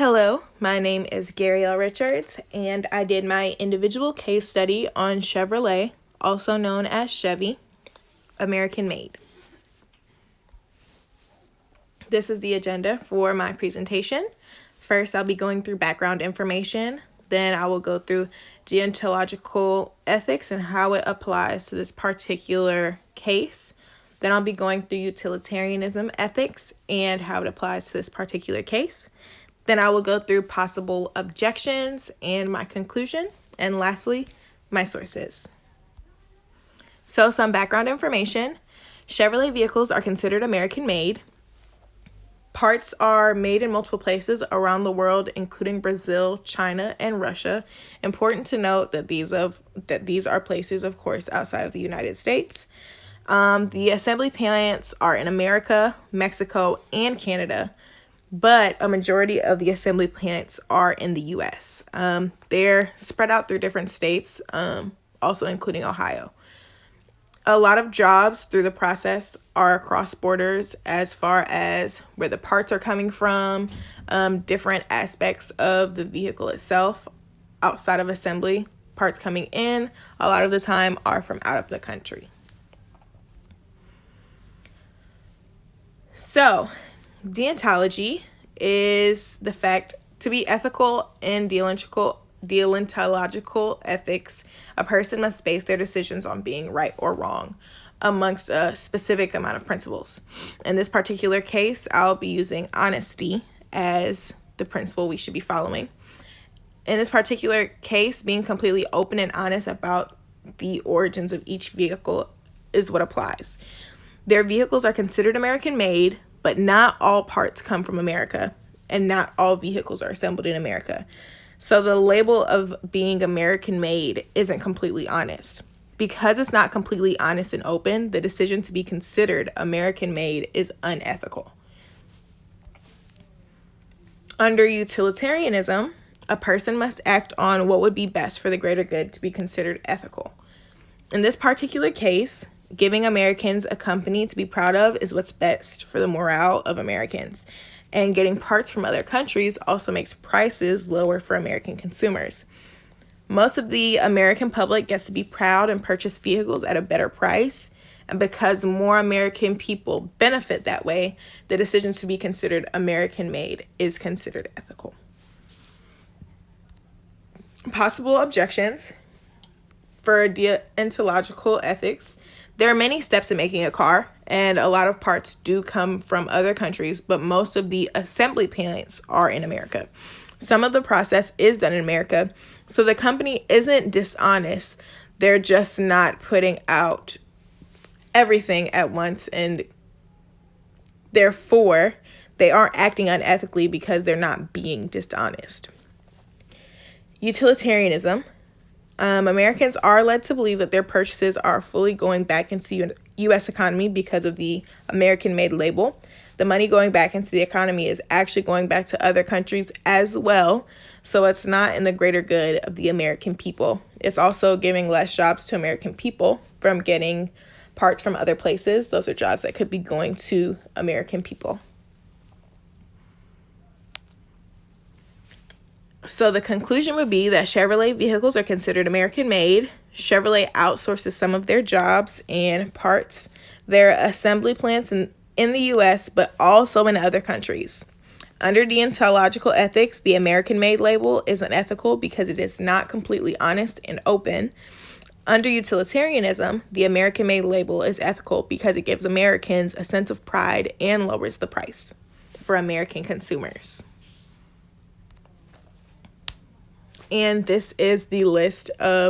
Hello, my name is Garielle Richards, and I did my individual case study on Chevrolet, also known as Chevy, American made. This is the agenda for my presentation. First, I'll be going through background information. Then I will go through deontological ethics and how it applies to this particular case. Then I'll be going through utilitarianism ethics and how it applies to this particular case. Then I will go through possible objections and my conclusion. And lastly, my sources. So some background information. Chevrolet vehicles are considered American made. Parts are made in multiple places around the world, including Brazil, China, and Russia. Important to note that these are places, of course, outside of the United States. The assembly plants are in America, Mexico, and Canada, but a majority of the assembly plants are in the U.S. They're spread out through different states, also including Ohio. A lot of jobs through the process are across borders as far as where the parts are coming from, different aspects of the vehicle itself outside of assembly. Parts coming in a lot of the time are from out of the country. So, deontology is the fact to be ethical in deontological ethics, a person must base their decisions on being right or wrong amongst a specific amount of principles. In this particular case, I'll be using honesty as the principle we should be following. In this particular case, being completely open and honest about the origins of each vehicle is what applies. Their vehicles are considered American made, but not all parts come from America, and not all vehicles are assembled in America. So the label of being American made isn't completely honest. Because it's not completely honest and open, the decision to be considered American made is unethical. Under utilitarianism, a person must act on what would be best for the greater good to be considered ethical. In this particular case, giving Americans a company to be proud of is what's best for the morale of Americans. And getting parts from other countries also makes prices lower for American consumers. Most of the American public gets to be proud and purchase vehicles at a better price. And because more American people benefit that way, the decision to be considered American made is considered ethical. Possible objections for deontological ethics. There are many steps in making a car, and a lot of parts do come from other countries, but most of the assembly plants are in America. Some of the process is done in America, so the company isn't dishonest. They're just not putting out everything at once, and therefore they aren't acting unethically because they're not being dishonest. Utilitarianism. Americans are led to believe that their purchases are fully going back into the U.S. economy because of the American-made label. The money going back into the economy is actually going back to other countries as well, so it's not in the greater good of the American people. It's also giving less jobs to American people from getting parts from other places. Those are jobs that could be going to American people. So the conclusion would be that Chevrolet vehicles are considered American made. Chevrolet outsources some of their jobs and parts. There are assembly plants in the U.S., but also in other countries. Under deontological ethics, the American made label is unethical because it is not completely honest and open. Under utilitarianism, the American made label is ethical because it gives Americans a sense of pride and lowers the price for American consumers. And this is the list of